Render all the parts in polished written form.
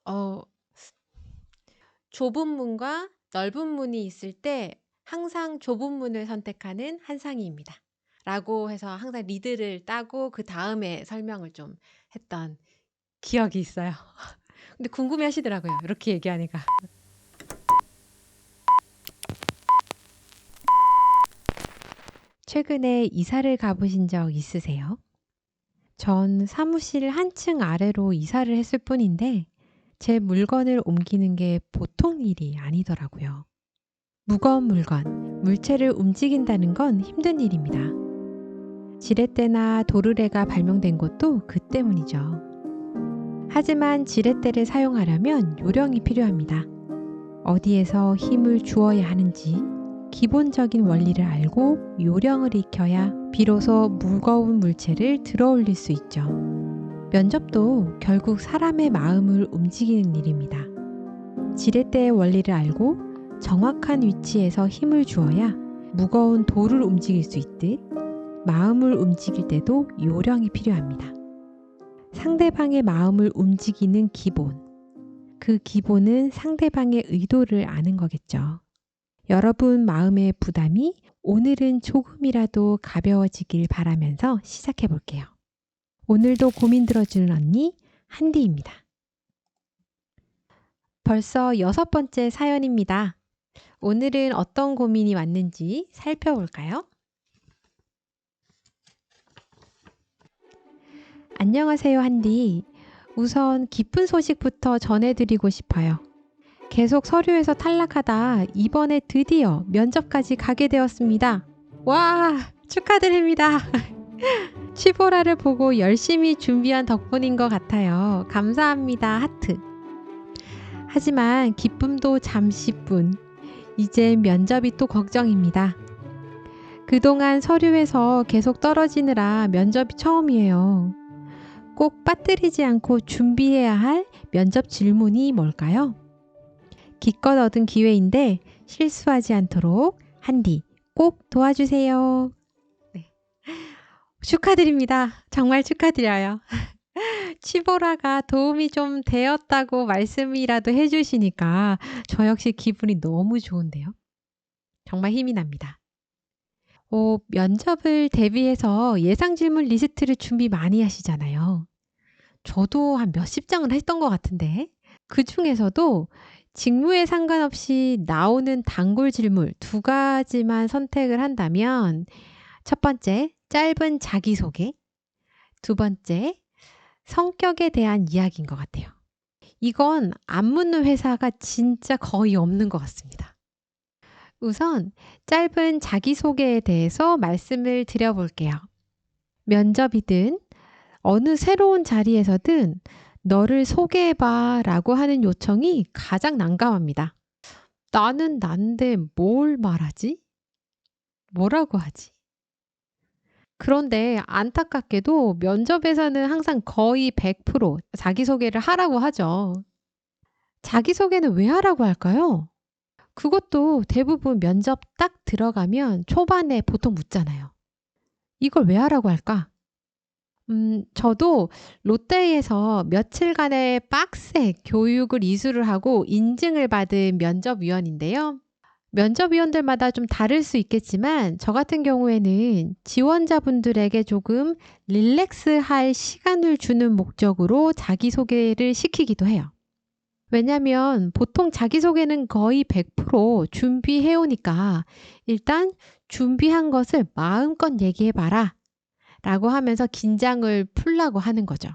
어 좁은 문과 넓은 문이 있을 때 항상 좁은 문을 선택하는 한상희입니다. 라고 해서 항상 리드를 따고 그다음에 설명을 좀 했던 기억이 있어요. 근데 궁금해하시더라고요. 이렇게 얘기하니까. 최근에 이사를 가보신 적 있으세요? 전 사무실 한층 아래로 이사를 했을 뿐인데 제 물건을 옮기는 게 보통 일이 아니더라고요. 무거운 물건, 물체를 움직인다는 건 힘든 일입니다. 지렛대나 도르래가 발명된 것도 그 때문이죠. 하지만 지렛대를 사용하려면 요령이 필요합니다. 어디에서 힘을 주어야 하는지 기본적인 원리를 알고 요령을 익혀야 비로소 무거운 물체를 들어 올릴 수 있죠. 면접도 결국 사람의 마음을 움직이는 일입니다. 지렛대의 원리를 알고 정확한 위치에서 힘을 주어야 무거운 돌을 움직일 수 있듯 마음을 움직일 때도 요령이 필요합니다. 상대방의 마음을 움직이는 기본. 그 기본은 상대방의 의도를 아는 거겠죠. 여러분 마음의 부담이 오늘은 조금이라도 가벼워지길 바라면서 시작해 볼게요. 오늘도 고민 들어주는 언니 한디입니다. 벌써 6번째 사연입니다. 오늘은 어떤 고민이 왔는지 살펴볼까요? 안녕하세요, 한디. 우선 기쁜 소식부터 전해드리고 싶어요. 계속 서류에서 탈락하다 이번에 드디어 면접까지 가게 되었습니다. 와, 축하드립니다. 치보라를 보고 열심히 준비한 덕분인 것 같아요. 감사합니다. 하트. 하지만 기쁨도 잠시뿐. 이제 면접이 또 걱정입니다. 그동안 서류에서 계속 떨어지느라 면접이 처음이에요. 꼭 빠뜨리지 않고 준비해야 할 면접 질문이 뭘까요? 기껏 얻은 기회인데 실수하지 않도록 한디 꼭 도와주세요. 네. 축하드립니다. 정말 축하드려요. 치보라가 도움이 좀 되었다고 말씀이라도 해주시니까 저 역시 기분이 너무 좋은데요. 정말 힘이 납니다. 면접을 대비해서 예상 질문 리스트를 준비 많이 하시잖아요. 저도 한 몇십 장을 했던 것 같은데 그 중에서도 직무에 상관없이 나오는 단골 질문 2가지만 선택을 한다면 첫 번째, 짧은 자기소개, 두 번째, 성격에 대한 이야기인 것 같아요. 이건 안 묻는 회사가 진짜 거의 없는 것 같습니다. 우선 짧은 자기소개에 대해서 말씀을 드려볼게요. 면접이든 어느 새로운 자리에서든 너를 소개해봐 라고 하는 요청이 가장 난감합니다. 나는 난데 뭘 말하지? 뭐라고 하지? 그런데 안타깝게도 면접에서는 항상 거의 100% 자기소개를 하라고 하죠. 자기소개는 왜 하라고 할까요? 그것도 대부분 면접 딱 들어가면 초반에 보통 묻잖아요. 이걸 왜 하라고 할까? 저도 롯데에서 며칠간의 빡세 교육을 이수를 하고 인증을 받은 면접위원인데요. 면접위원들마다 좀 다를 수 있겠지만 저 같은 경우에는 지원자분들에게 조금 릴렉스할 시간을 주는 목적으로 자기소개를 시키기도 해요. 왜냐면 보통 자기소개는 거의 100% 준비해 오니까 일단 준비한 것을 마음껏 얘기해봐라 라고 하면서 긴장을 풀라고 하는 거죠.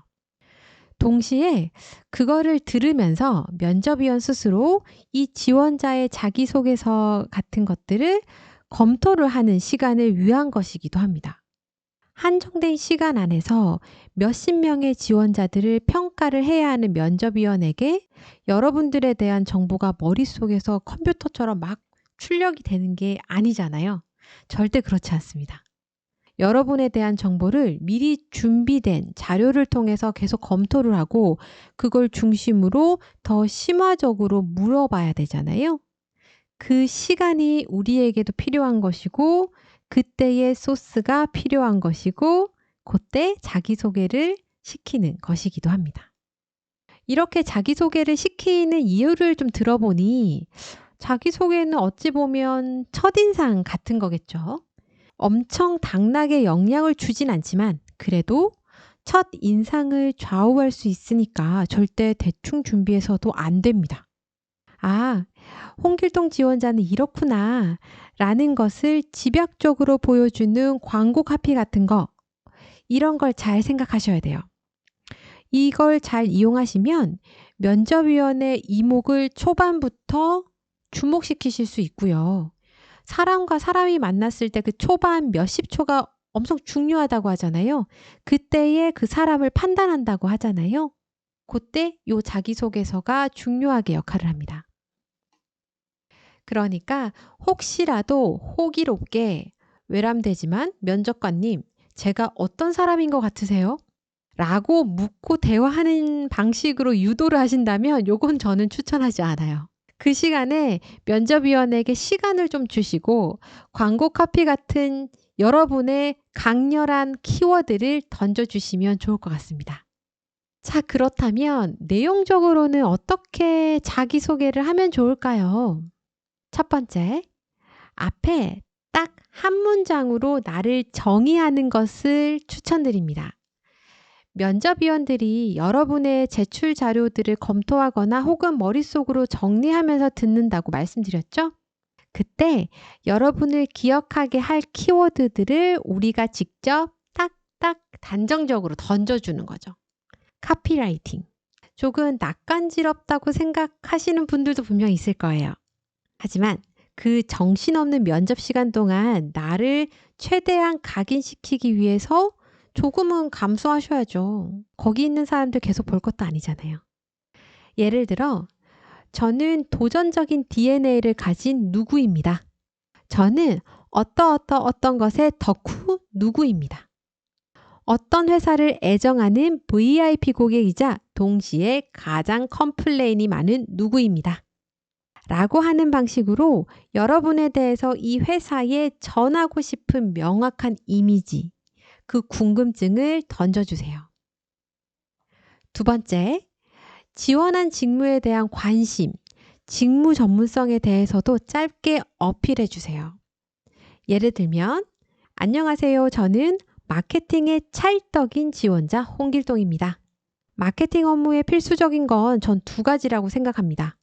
동시에 그거를 들으면서 면접위원 스스로 이 지원자의 자기소개서 같은 것들을 검토를 하는 시간을 위한 것이기도 합니다. 한정된 시간 안에서 몇십 명의 지원자들을 평가를 해야 하는 면접위원에게 여러분들에 대한 정보가 머릿속에서 컴퓨터처럼 막 출력이 되는 게 아니잖아요. 절대 그렇지 않습니다. 여러분에 대한 정보를 미리 준비된 자료를 통해서 계속 검토를 하고 그걸 중심으로 더 심화적으로 물어봐야 되잖아요. 그 시간이 우리에게도 필요한 것이고 그때의 소스가 필요한 것이고 그때 자기소개를 시키는 것이기도 합니다. 이렇게 자기소개를 시키는 이유를 좀 들어보니 자기소개는 어찌 보면 첫인상 같은 거겠죠. 엄청 당락에 영향을 주진 않지만 그래도 첫 인상을 좌우할 수 있으니까 절대 대충 준비해서도 안 됩니다. 아, 홍길동 지원자는 이렇구나 라는 것을 집약적으로 보여주는 광고 카피 같은 거, 이런 걸 잘 생각하셔야 돼요. 이걸 잘 이용하시면 면접위원의 이목을 초반부터 주목시키실 수 있고요. 사람과 사람이 만났을 때 그 초반 몇십 초가 엄청 중요하다고 하잖아요. 그때에 그 사람을 판단한다고 하잖아요. 그때 요 자기소개서가 중요하게 역할을 합니다. 그러니까 혹시라도 호기롭게 외람되지만 면접관님, 제가 어떤 사람인 것 같으세요? 라고 묻고 대화하는 방식으로 유도를 하신다면 요건 저는 추천하지 않아요. 그 시간에 면접위원에게 시간을 좀 주시고 광고 카피 같은 여러분의 강렬한 키워드를 던져주시면 좋을 것 같습니다. 자, 그렇다면 내용적으로는 어떻게 자기소개를 하면 좋을까요? 첫 번째, 앞에 딱 한 문장으로 나를 정의하는 것을 추천드립니다. 면접위원들이 여러분의 제출 자료들을 검토하거나 혹은 머릿속으로 정리하면서 듣는다고 말씀드렸죠? 그때 여러분을 기억하게 할 키워드들을 우리가 직접 딱딱 단정적으로 던져주는 거죠. 카피라이팅. 조금 낯간지럽다고 생각하시는 분들도 분명 있을 거예요. 하지만 그 정신없는 면접 시간 동안 나를 최대한 각인시키기 위해서 조금은 감수하셔야죠. 거기 있는 사람들 계속 볼 것도 아니잖아요. 예를 들어 저는 도전적인 DNA를 가진 누구입니다. 저는 어떤 것의 덕후 누구입니다. 어떤 회사를 애정하는 VIP 고객이자 동시에 가장 컴플레인이 많은 누구입니다. 라고 하는 방식으로 여러분에 대해서 이 회사에 전하고 싶은 명확한 이미지, 그 궁금증을 던져주세요. 두 번째, 지원한 직무에 대한 관심, 직무 전문성에 대해서도 짧게 어필해 주세요. 예를 들면, 안녕하세요. 저는 마케팅의 찰떡인 지원자 홍길동입니다. 마케팅 업무에 필수적인 건 전 두 가지라고 생각합니다.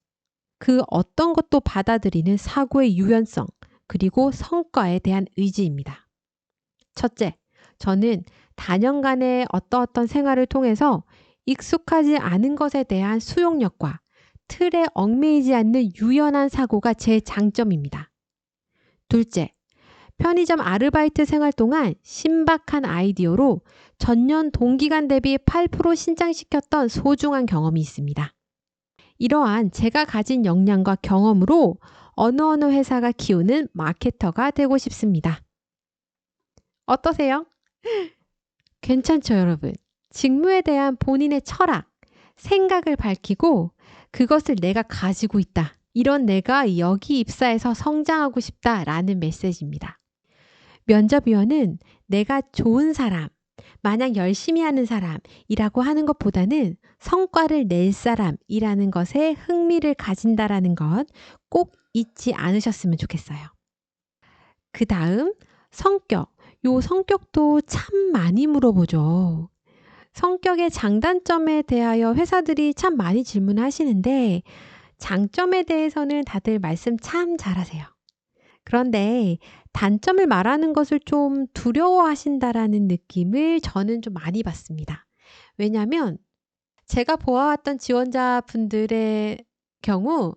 그 어떤 것도 받아들이는 사고의 유연성, 그리고 성과에 대한 의지입니다. 첫째, 저는 다년간의 어떤 생활을 통해서 익숙하지 않은 것에 대한 수용력과 틀에 얽매이지 않는 유연한 사고가 제 장점입니다. 둘째, 편의점 아르바이트 생활 동안 신박한 아이디어로 전년 동기간 대비 8% 신장시켰던 소중한 경험이 있습니다. 이러한 제가 가진 역량과 경험으로 어느 회사가 키우는 마케터가 되고 싶습니다. 어떠세요? 괜찮죠, 여러분? 직무에 대한 본인의 철학, 생각을 밝히고 그것을 내가 가지고 있다. 이런 내가 여기 입사해서 성장하고 싶다라는 메시지입니다. 면접위원은 내가 좋은 사람, 마냥 열심히 하는 사람이라고 하는 것보다는 성과를 낼 사람이라는 것에 흥미를 가진다라는 것 꼭 잊지 않으셨으면 좋겠어요. 그 다음 성격. 요 성격도 참 많이 물어보죠. 성격의 장단점에 대하여 회사들이 참 많이 질문하시는데 장점에 대해서는 다들 말씀 참 잘하세요. 그런데 단점을 말하는 것을 좀 두려워하신다라는 느낌을 저는 좀 많이 받습니다. 왜냐하면 제가 보아왔던 지원자분들의 경우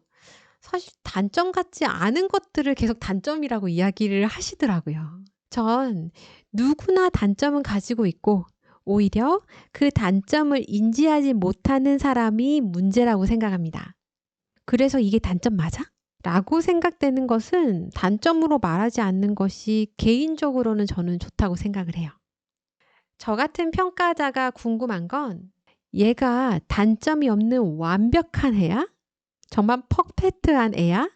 사실 단점 같지 않은 것들을 계속 단점이라고 이야기를 하시더라고요. 전 누구나 단점은 가지고 있고 오히려 그 단점을 인지하지 못하는 사람이 문제라고 생각합니다. 그래서 이게 단점 맞아? 라고 생각되는 것은 단점으로 말하지 않는 것이 개인적으로는 저는 좋다고 생각을 해요. 저 같은 평가자가 궁금한 건 얘가 단점이 없는 완벽한 애야? 정말 퍼펙트한 애야?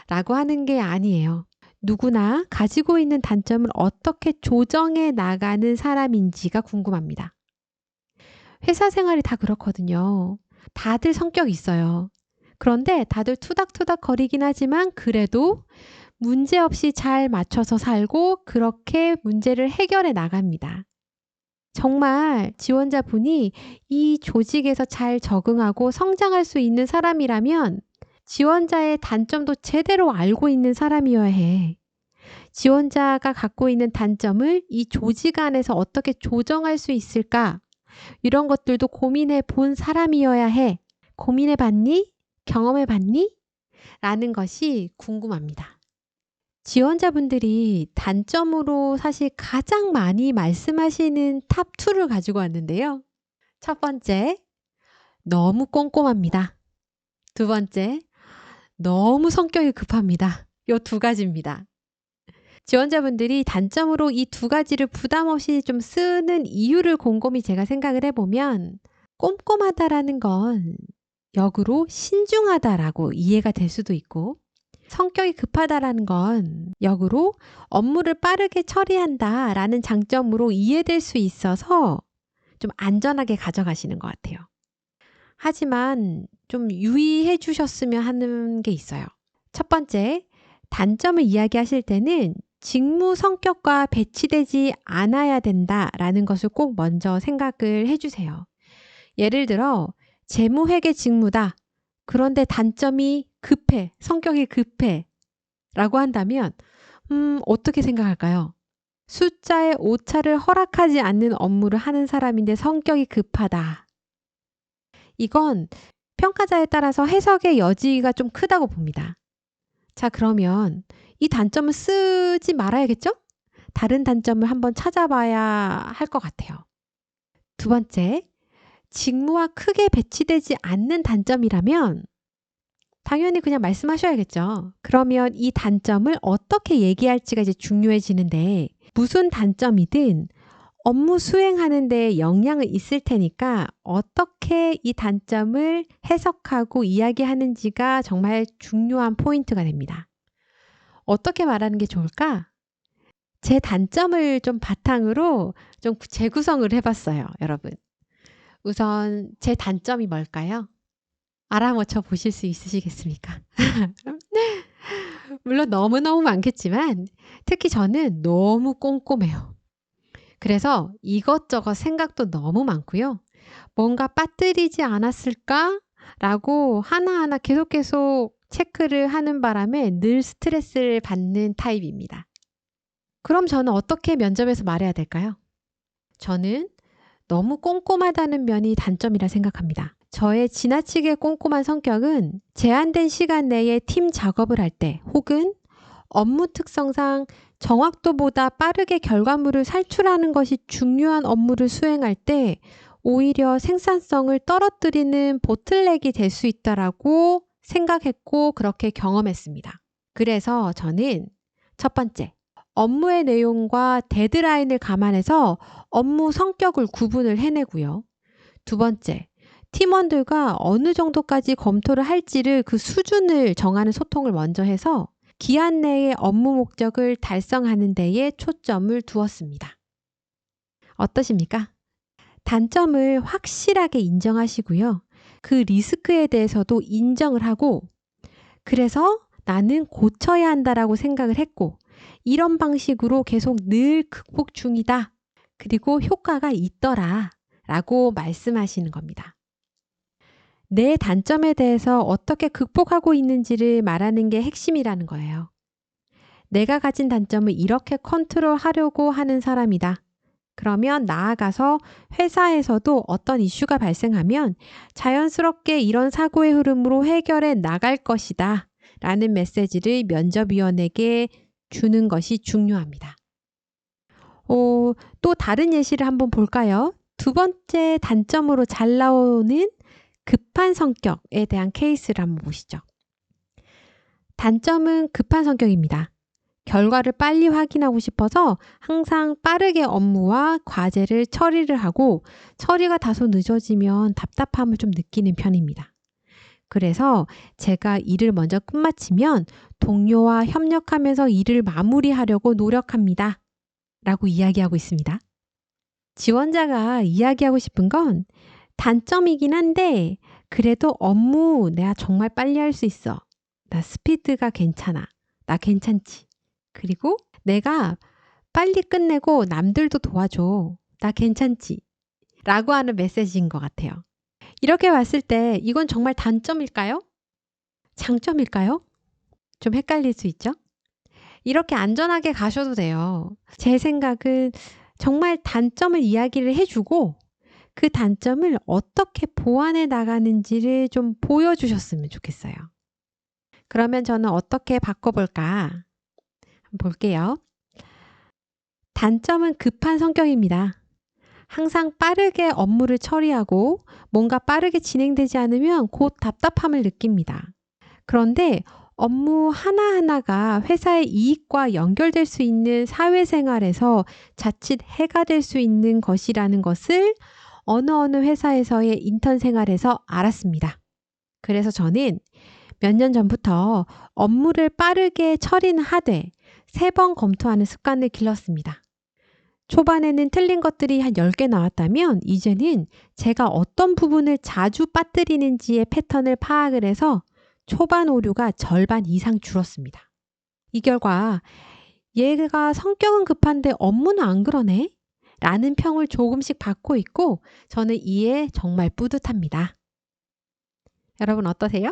라고 하는 게 아니에요. 누구나 가지고 있는 단점을 어떻게 조정해 나가는 사람인지가 궁금합니다. 회사 생활이 다 그렇거든요. 다들 성격이 있어요. 그런데 다들 투닥투닥 거리긴 하지만 그래도 문제없이 잘 맞춰서 살고 그렇게 문제를 해결해 나갑니다. 정말 지원자분이 이 조직에서 잘 적응하고 성장할 수 있는 사람이라면 지원자의 단점도 제대로 알고 있는 사람이어야 해. 지원자가 갖고 있는 단점을 이 조직 안에서 어떻게 조정할 수 있을까? 이런 것들도 고민해 본 사람이어야 해. 고민해 봤니? 경험해 봤니? 라는 것이 궁금합니다. 지원자분들이 단점으로 사실 가장 많이 말씀하시는 탑2를 가지고 왔는데요. 첫 번째, 너무 꼼꼼합니다. 두 번째, 너무 성격이 급합니다. 이 두 가지입니다. 지원자분들이 단점으로 이 두 가지를 부담 없이 좀 쓰는 이유를 곰곰이 제가 생각을 해보면 꼼꼼하다라는 건 역으로 신중하다라고 이해가 될 수도 있고 성격이 급하다라는 건 역으로 업무를 빠르게 처리한다라는 장점으로 이해될 수 있어서 좀 안전하게 가져가시는 것 같아요. 하지만 좀 유의해 주셨으면 하는 게 있어요. 첫 번째, 단점을 이야기하실 때는 직무 성격과 배치되지 않아야 된다라는 것을 꼭 먼저 생각을 해주세요. 예를 들어 재무회계 직무다. 그런데 단점이 급해. 성격이 급해. 라고 한다면 어떻게 생각할까요? 숫자의 오차를 허락하지 않는 업무를 하는 사람인데 성격이 급하다. 이건 평가자에 따라서 해석의 여지가 좀 크다고 봅니다. 자, 그러면 이 단점을 쓰지 말아야겠죠? 다른 단점을 한번 찾아봐야 할 것 같아요. 두 번째, 직무와 크게 배치되지 않는 단점이라면 당연히 그냥 말씀하셔야겠죠. 그러면 이 단점을 어떻게 얘기할지가 이제 중요해지는데 무슨 단점이든 업무 수행하는 데 영향은 있을 테니까 어떻게 이 단점을 해석하고 이야기하는지가 정말 중요한 포인트가 됩니다. 어떻게 말하는 게 좋을까? 제 단점을 좀 바탕으로 좀 재구성을 해봤어요, 여러분. 우선 제 단점이 뭘까요? 알아맞혀 보실 수 있으시겠습니까? 물론 너무너무 많겠지만 특히 저는 너무 꼼꼼해요. 그래서 이것저것 생각도 너무 많고요. 뭔가 빠뜨리지 않았을까? 라고 하나하나 계속 체크를 하는 바람에 늘 스트레스를 받는 타입입니다. 그럼 저는 어떻게 면접에서 말해야 될까요? 저는 너무 꼼꼼하다는 면이 단점이라 생각합니다. 저의 지나치게 꼼꼼한 성격은 제한된 시간 내에 팀 작업을 할 때 혹은 업무 특성상 정확도보다 빠르게 결과물을 산출하는 것이 중요한 업무를 수행할 때 오히려 생산성을 떨어뜨리는 보틀넥이 될 수 있다라고 생각했고 그렇게 경험했습니다. 그래서 저는 첫 번째, 업무의 내용과 데드라인을 감안해서 업무 성격을 구분을 해내고요. 두 번째, 팀원들과 어느 정도까지 검토를 할지를 그 수준을 정하는 소통을 먼저 해서 기한 내에 업무 목적을 달성하는 데에 초점을 두었습니다. 어떠십니까? 단점을 확실하게 인정하시고요. 그 리스크에 대해서도 인정을 하고 그래서 나는 고쳐야 한다라고 생각을 했고 이런 방식으로 계속 늘 극복 중이다. 그리고 효과가 있더라. 라고 말씀하시는 겁니다. 내 단점에 대해서 어떻게 극복하고 있는지를 말하는 게 핵심이라는 거예요. 내가 가진 단점을 이렇게 컨트롤하려고 하는 사람이다. 그러면 나아가서 회사에서도 어떤 이슈가 발생하면 자연스럽게 이런 사고의 흐름으로 해결해 나갈 것이다. 라는 메시지를 면접위원에게 주는 것이 중요합니다. 또 다른 예시를 한번 볼까요? 두 번째 단점으로 잘 나오는 급한 성격에 대한 케이스를 한번 보시죠. 단점은 급한 성격입니다. 결과를 빨리 확인하고 싶어서 항상 빠르게 업무와 과제를 처리를 하고 처리가 다소 늦어지면 답답함을 좀 느끼는 편입니다. 그래서 제가 일을 먼저 끝마치면 동료와 협력하면서 일을 마무리하려고 노력합니다. 라고 이야기하고 있습니다. 지원자가 이야기하고 싶은 건 단점이긴 한데 그래도 업무 내가 정말 빨리 할 수 있어. 나 스피드가 괜찮아. 나 괜찮지. 그리고 내가 빨리 끝내고 남들도 도와줘. 나 괜찮지. 라고 하는 메시지인 것 같아요. 이렇게 봤을 때 이건 정말 단점일까요? 장점일까요? 좀 헷갈릴 수 있죠? 이렇게 안전하게 가셔도 돼요. 제 생각은 정말 단점을 이야기를 해주고 그 단점을 어떻게 보완해 나가는지를 좀 보여주셨으면 좋겠어요. 그러면 저는 어떻게 바꿔볼까? 한번 볼게요. 단점은 급한 성격입니다. 항상 빠르게 업무를 처리하고 뭔가 빠르게 진행되지 않으면 곧 답답함을 느낍니다. 그런데 업무 하나하나가 회사의 이익과 연결될 수 있는 사회생활에서 자칫 해가 될 수 있는 것이라는 것을 어느 회사에서의 인턴 생활에서 알았습니다. 그래서 저는 몇 년 전부터 업무를 빠르게 처리는 하되 3번 검토하는 습관을 길렀습니다. 초반에는 틀린 것들이 한 10개 나왔다면 이제는 제가 어떤 부분을 자주 빠뜨리는지의 패턴을 파악을 해서 초반 오류가 절반 이상 줄었습니다. 이 결과 얘가 성격은 급한데 업무는 안 그러네? 라는 평을 조금씩 받고 있고 저는 이에 정말 뿌듯합니다. 여러분 어떠세요?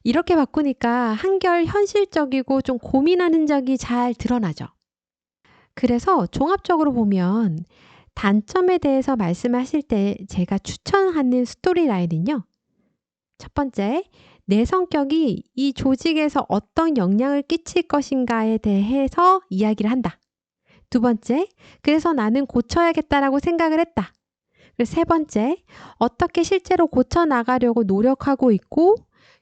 이렇게 바꾸니까 한결 현실적이고 좀 고민하는 적이 잘 드러나죠. 그래서 종합적으로 보면 단점에 대해서 말씀하실 때 제가 추천하는 스토리라인은요. 첫 번째, 내 성격이 이 조직에서 어떤 영향을 끼칠 것인가에 대해서 이야기를 한다. 두 번째, 그래서 나는 고쳐야겠다라고 생각을 했다. 그리고 세 번째, 어떻게 실제로 고쳐나가려고 노력하고 있고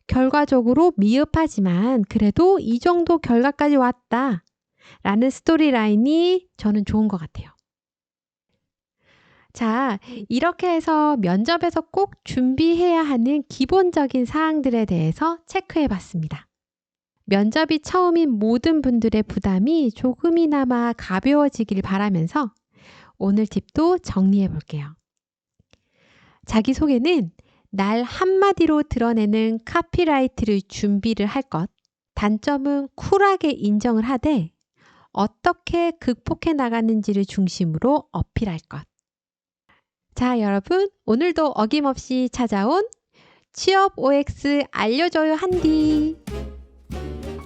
결과적으로 미흡하지만 그래도 이 정도 결과까지 왔다. 라는 스토리라인이 저는 좋은 것 같아요. 자, 이렇게 해서 면접에서 꼭 준비해야 하는 기본적인 사항들에 대해서 체크해 봤습니다. 면접이 처음인 모든 분들의 부담이 조금이나마 가벼워지길 바라면서 오늘 팁도 정리해 볼게요. 자기소개는 날 한마디로 드러내는 카피라이트를 준비를 할 것. 단점은 쿨하게 인정을 하되 어떻게 극복해 나가는지를 중심으로 어필할 것. 자, 여러분 오늘도 어김없이 찾아온 취업 OX 알려줘요 한디.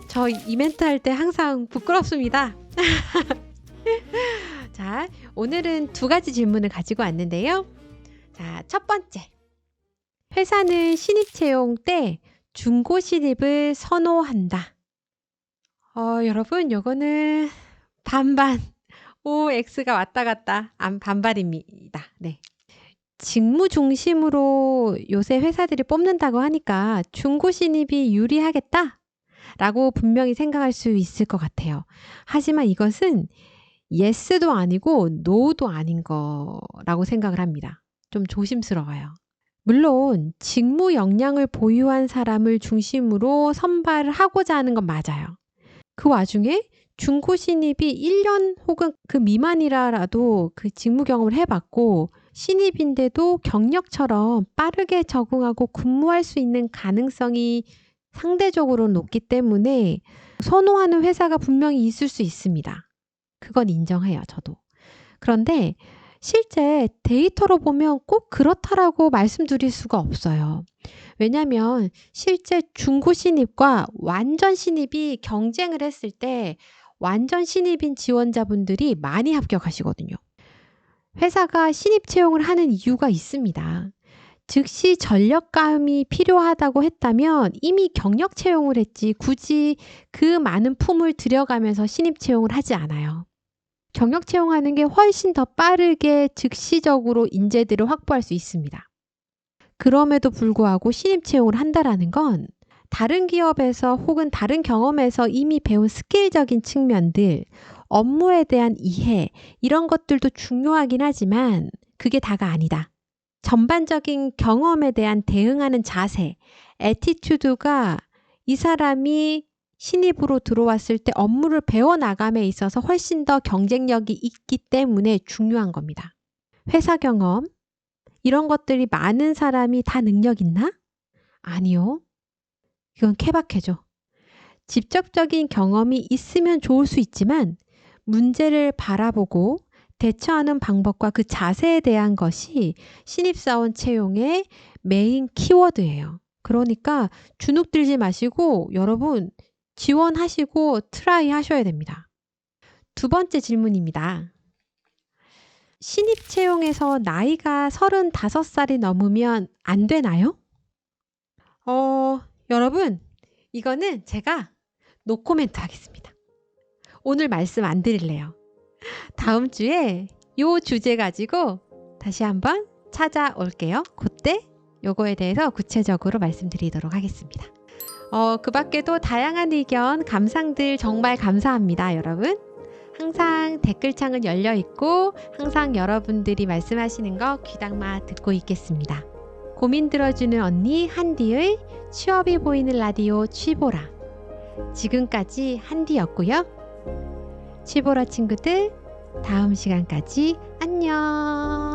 저 이 멘트 할 때 항상 부끄럽습니다. 자, 오늘은 2가지 질문을 가지고 왔는데요. 자, 첫 번째. 회사는 신입 채용 때 중고 신입을 선호한다. 여러분 요거는 반반. OX가 왔다 갔다 반반입니다. 네. 직무 중심으로 요새 회사들이 뽑는다고 하니까 중고 신입이 유리하겠다? 라고 분명히 생각할 수 있을 것 같아요. 하지만 이것은 yes도 아니고 no도 아닌 거라고 생각을 합니다. 좀 조심스러워요. 물론 직무 역량을 보유한 사람을 중심으로 선발을 하고자 하는 건 맞아요. 그 와중에 중고 신입이 1년 혹은 그 미만이라도 그 직무 경험을 해봤고 신입인데도 경력처럼 빠르게 적응하고 근무할 수 있는 가능성이 상대적으로 높기 때문에 선호하는 회사가 분명히 있을 수 있습니다. 그건 인정해요, 저도. 그런데 실제 데이터로 보면 꼭 그렇다라고 말씀드릴 수가 없어요. 왜냐하면 실제 중고 신입과 완전 신입이 경쟁을 했을 때 완전 신입인 지원자분들이 많이 합격하시거든요. 회사가 신입 채용을 하는 이유가 있습니다. 즉시 전력감이 필요하다고 했다면 이미 경력 채용을 했지 굳이 그 많은 품을 들여가면서 신입 채용을 하지 않아요. 경력 채용하는 게 훨씬 더 빠르게 즉시적으로 인재들을 확보할 수 있습니다. 그럼에도 불구하고 신입 채용을 한다라는 건 다른 기업에서 혹은 다른 경험에서 이미 배운 스킬적인 측면들, 업무에 대한 이해 이런 것들도 중요하긴 하지만 그게 다가 아니다. 전반적인 경험에 대한 대응하는 자세, 애티튜드가 이 사람이 신입으로 들어왔을 때 업무를 배워나감에 있어서 훨씬 더 경쟁력이 있기 때문에 중요한 겁니다. 회사 경험, 이런 것들이 많은 사람이 다 능력 있나? 아니요. 이건 케바케죠. 직접적인 경험이 있으면 좋을 수 있지만 문제를 바라보고 대처하는 방법과 그 자세에 대한 것이 신입사원 채용의 메인 키워드예요. 그러니까 주눅 들지 마시고 여러분 지원하시고 트라이 하셔야 됩니다. 두 번째 질문입니다. 신입 채용에서 나이가 35살이 넘으면 안 되나요? 여러분, 이거는 제가 노코멘트 하겠습니다. 오늘 말씀 안 드릴래요. 다음 주에 요 주제 가지고 다시 한번 찾아올게요. 그때 요거에 대해서 구체적으로 말씀드리도록 하겠습니다. 그 밖에도 다양한 의견, 감상들 정말 감사합니다, 여러분. 항상 댓글창은 열려 있고 항상 여러분들이 말씀하시는 거 귀담아 듣고 있겠습니다. 고민 들어주는 언니 한디의 취업이 보이는 라디오 취보라. 지금까지 한디였고요. 취보라 친구들, 다음 시간까지 안녕.